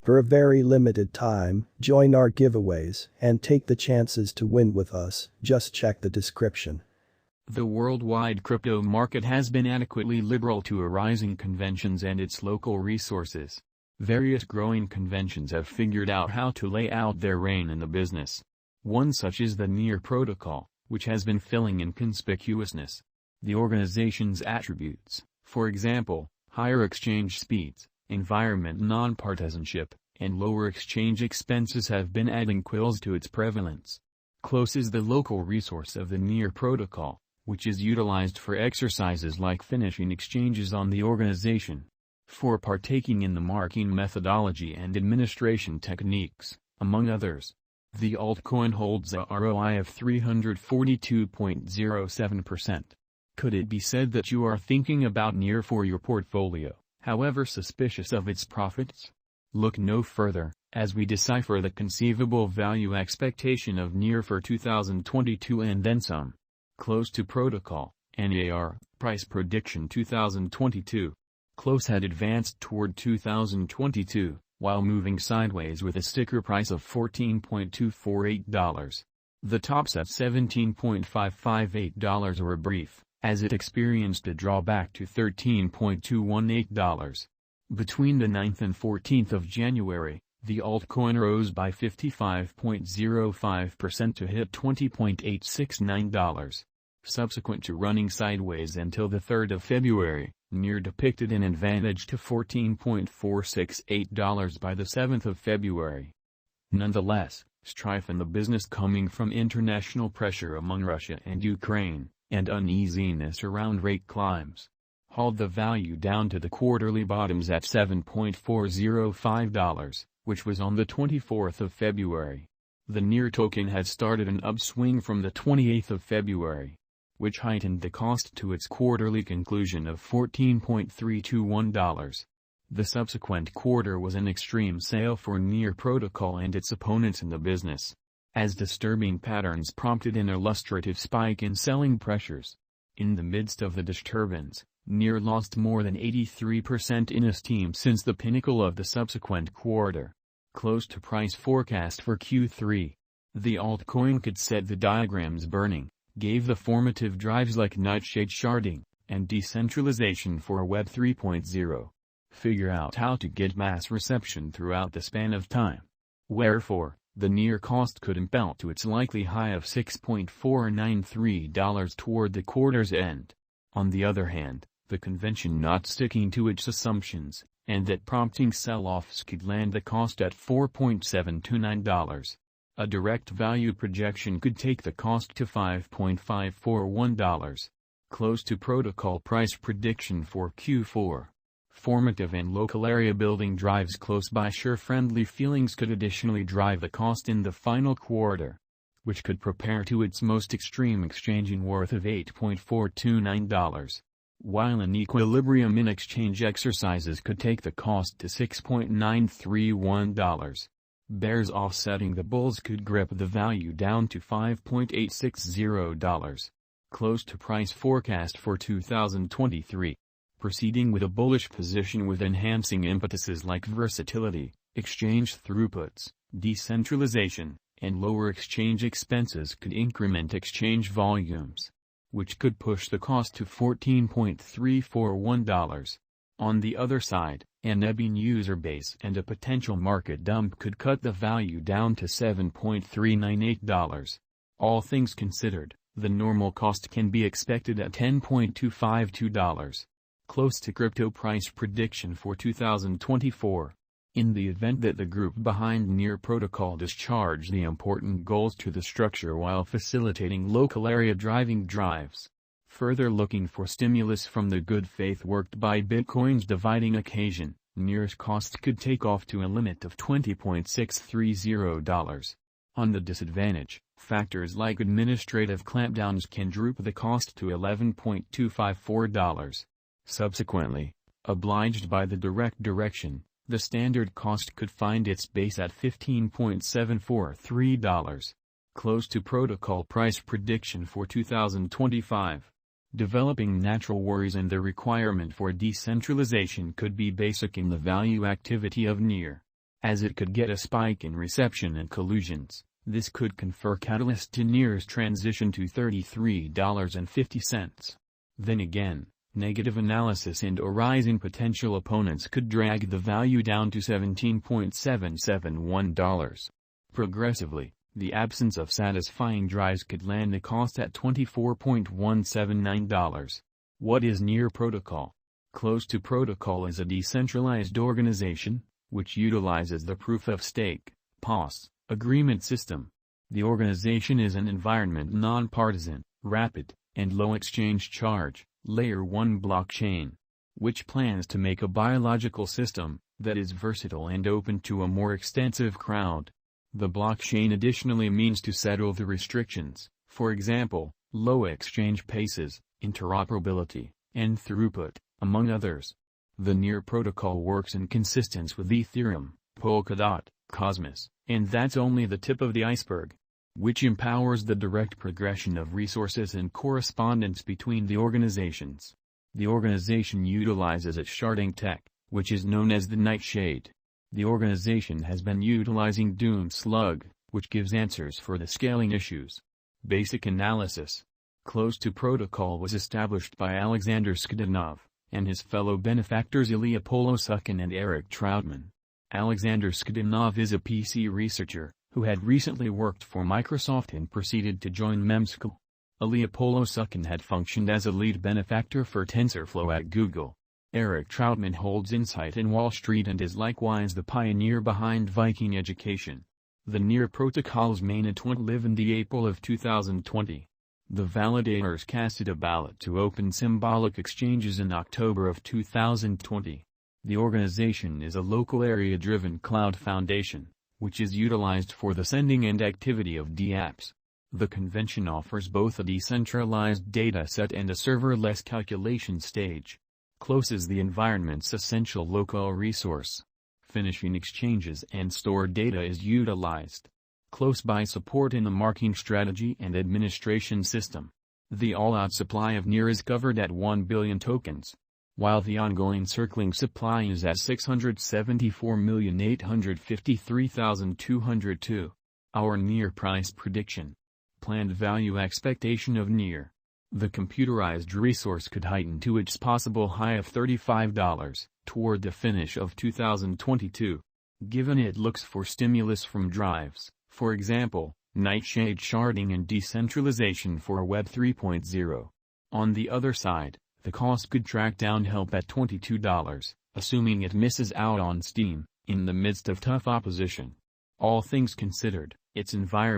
For a very limited time, join our giveaways and take the chances to win with us. Just check the description. The worldwide crypto market has been adequately liberal to arising conventions and its local resources. Various growing conventions have figured out how to lay out their reign in the business. One such is the Near protocol, which has been filling in conspicuousness. The organization's attributes, for example, higher exchange speeds, environment nonpartisanship, and lower exchange expenses have been adding quills to its prevalence. Close is the local resource of the Near protocol, which is utilized for exercises like finishing exchanges on the organization. For partaking in the marking methodology and administration techniques, among others. The altcoin holds a ROI of 342.07%. Could it be said that you are thinking about Near for your portfolio, however suspicious of its profits? Look no further, as we decipher the conceivable value expectation of Near for 2022 and then some. Close to protocol, NAR, price prediction 2022. Close had advanced toward 2022, while moving sideways with a sticker price of $14.248. The tops at $17.558 were brief, as it experienced a drawback to $13.218. Between the 9th and 14th of January, the altcoin rose by 55.05% to hit $20.869. Subsequent to running sideways until the 3rd of February, Near depicted an advantage to $14.468 by the 7th of February. Nonetheless, strife in the business coming from international pressure among Russia and Ukraine, and uneasiness around rate climbs, hauled the value down to the quarterly bottoms at $7.405, which was on the 24th of February. The Near token had started an upswing from the 28th of February, which heightened the cost to its quarterly conclusion of $14.321. The subsequent quarter was an extreme sale for Near protocol and its opponents in the business, as disturbing patterns prompted an illustrative spike in selling pressures. In the midst of the disturbance, Near lost more than 83% in esteem since the pinnacle of the subsequent quarter. Close to price forecast for Q3. The altcoin could set the diagrams burning, gave the formative drives like nightshade sharding, and decentralization for Web 3.0. Figure out how to get mass reception throughout the span of time. Wherefore, the Near cost could impel to its likely high of $6.493 toward the quarter's end. On the other hand, the convention not sticking to its assumptions, and that prompting sell-offs could land the cost at $4.729. A direct value projection could take the cost to $5.541. Close to protocol price prediction for Q4. Formative and local area building drives close by friendly feelings could additionally drive the cost in the final quarter, which could prepare to its most extreme exchanging worth of $8.429. While an equilibrium in exchange exercises could take the cost to $6.931. Bears offsetting the bulls could grip the value down to $5.860. Close to price forecast for 2023. Proceeding with a bullish position with enhancing impetuses like versatility, exchange throughputs, decentralization, and lower exchange expenses could increment exchange volumes, which could push the cost to $14.341. On the other side, an ebbing user base and a potential market dump could cut the value down to $7.398. All things considered, the normal cost can be expected at $10.252. Close to crypto price prediction for 2024. In the event that the group behind Near protocol discharge the important goals to the structure while facilitating local area driving drives. Further looking for stimulus from the good faith worked by Bitcoin's dividing occasion, Near's cost could take off to a limit of $20.630. On the disadvantage, factors like administrative clampdowns can droop the cost to $11.254. Subsequently, obliged by the direct direction, the standard cost could find its base at $15.743. Close to protocol price prediction for 2025. Developing natural worries and the requirement for decentralization could be basic in the value activity of Near. as it could get a spike in reception and collusions. This could confer catalyst to Near's transition to $33.50. Then again, negative analysis and/or rising potential opponents could drag the value down to $17.771. Progressively, the absence of satisfying drives could land the cost at $24.179. What is Near Protocol? Close to Protocol is a decentralized organization, which utilizes the proof-of-stake (POS) agreement system. The organization is an environment non-partisan, rapid, and low exchange charge, Layer 1 blockchain, which plans to make a biological system that is versatile and open to a more extensive crowd. The blockchain additionally means to settle the restrictions, for example, low exchange paces, interoperability, and throughput, among others. The Near protocol works in consistence with Ethereum, Polkadot, Cosmos, and that's only the tip of the iceberg, which empowers the direct progression of resources and correspondence between the organizations. The organization utilizes its sharding tech, which is known as the Nightshade. The organization has been utilizing Doom Slug, which gives answers for the scaling issues. Basic analysis. Close to Protocol was established by Alexander Skidinov and his fellow benefactors Ilya Polosukhin and Eric Troutman. Alexander Skidinov is a PC researcher who had recently worked for Microsoft and proceeded to join Memschool. Ilya Polosukhin had functioned as a lead benefactor for TensorFlow at Google. Eric Troutman holds insight in Wall Street and is likewise the pioneer behind Viking Education. The Near protocol's mainnet live in the April of 2020. The validators casted a ballot to open symbolic exchanges in October of 2020. The organization is a local area-driven cloud foundation, which is utilized for the sending and activity of dapps. The convention offers both a decentralized dataset and a serverless calculation stage. Close is the environment's essential local resource. Finishing exchanges and stored data is utilized. Close by support in the marking strategy and administration system. The all-out supply of Near is covered at 1 billion tokens, while the ongoing circling supply is at 674,853,202. Our Near price prediction. Planned value expectation of Near. The computerized resource could heighten to its possible high of $35 toward the finish of 2022. Given it looks for stimulus from drives, for example, Nightshade sharding and decentralization for Web 3.0. On the other side, the cost could track down help at $22, assuming it misses out on Steam, in the midst of tough opposition. All things considered, its environment